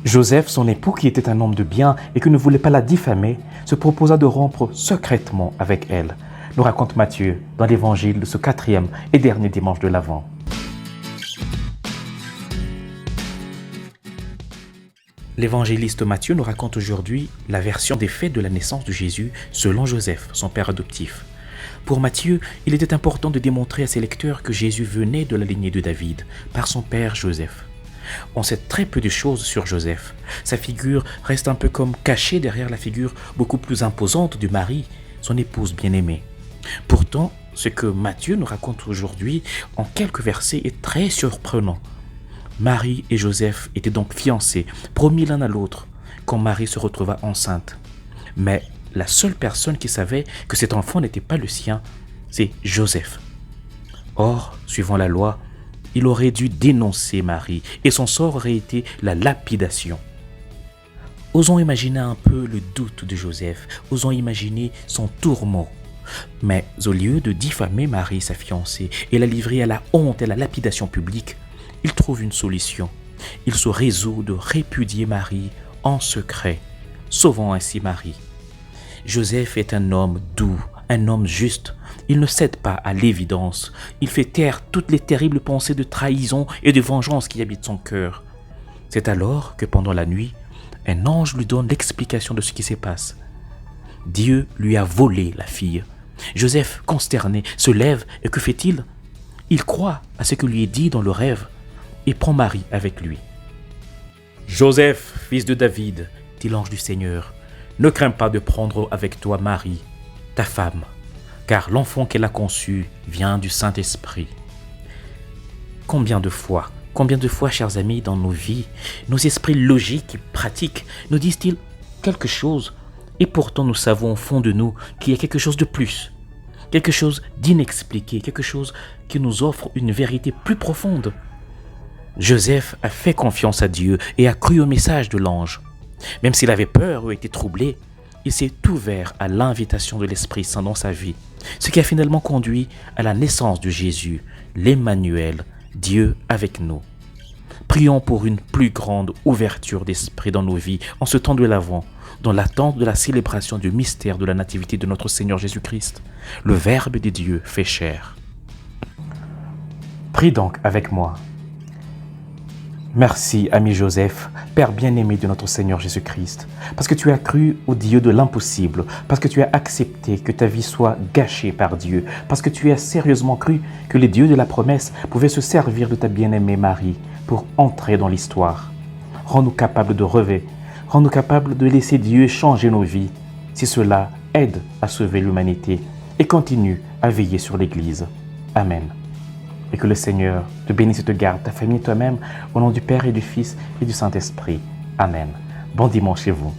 Joseph, son époux, qui était un homme de bien et qui ne voulait pas la diffamer, se proposa de rompre secrètement avec elle, nous raconte Matthieu dans l'évangile de ce 4e et dernier dimanche de l'Avent. L'évangéliste Matthieu nous raconte aujourd'hui la version des faits de la naissance de Jésus selon Joseph, son père adoptif. Pour Matthieu, il était important de démontrer à ses lecteurs que Jésus venait de la lignée de David, par son père Joseph. On sait très peu de choses sur Joseph. Sa figure reste un peu comme cachée derrière la figure beaucoup plus imposante de Marie, son épouse bien-aimée. Pourtant, ce que Matthieu nous raconte aujourd'hui en quelques versets est très surprenant. Marie et Joseph étaient donc fiancés, promis l'un à l'autre, quand Marie se retrouva enceinte. Mais la seule personne qui savait que cet enfant n'était pas le sien, c'est Joseph. Or, suivant la loi, il aurait dû dénoncer Marie et son sort aurait été la lapidation. Osons imaginer un peu le doute de Joseph, osons imaginer son tourment. Mais au lieu de diffamer Marie, sa fiancée, et la livrer à la honte et à la lapidation publique, il trouve une solution. Il se résout de répudier Marie en secret, sauvant ainsi Marie. Joseph est un homme doux, un homme juste. Il ne cède pas à l'évidence. Il fait taire toutes les terribles pensées de trahison et de vengeance qui habitent son cœur. C'est alors que pendant la nuit, un ange lui donne l'explication de ce qui se passe. Dieu lui a volé la fille. Joseph, consterné, se lève et que fait-il? Il croit à ce que lui est dit dans le rêve et prend Marie avec lui. « Joseph, fils de David, dit l'ange du Seigneur, ne crains pas de prendre avec toi Marie, ta femme, car l'enfant qu'elle a conçu vient du Saint-Esprit. » Combien de fois, chers amis, dans nos vies, nos esprits logiques et pratiques nous disent-ils quelque chose, et pourtant nous savons au fond de nous qu'il y a quelque chose de plus, quelque chose d'inexpliqué, quelque chose qui nous offre une vérité plus profonde. Joseph a fait confiance à Dieu et a cru au message de l'ange. Même s'il avait peur ou était troublé, il s'est ouvert à l'invitation de l'Esprit Saint dans sa vie, ce qui a finalement conduit à la naissance de Jésus, l'Emmanuel, Dieu avec nous. Prions pour une plus grande ouverture d'esprit dans nos vies en ce temps de l'Avent, dans l'attente de la célébration du mystère de la nativité de notre Seigneur Jésus-Christ, le Verbe de Dieu fait chair. Prie donc avec moi. Merci, ami Joseph, Père bien-aimé de notre Seigneur Jésus-Christ, parce que tu as cru au Dieu de l'impossible, parce que tu as accepté que ta vie soit gâchée par Dieu, parce que tu as sérieusement cru que les dieux de la promesse pouvaient se servir de ta bien-aimée Marie pour entrer dans l'histoire. Rends-nous capables de rêver, rends-nous capables de laisser Dieu changer nos vies, si cela aide à sauver l'humanité et continue à veiller sur l'Église. Amen. Et que le Seigneur te bénisse et te garde, ta famille et toi-même, au nom du Père et du Fils et du Saint-Esprit. Amen. Bon dimanche chez vous.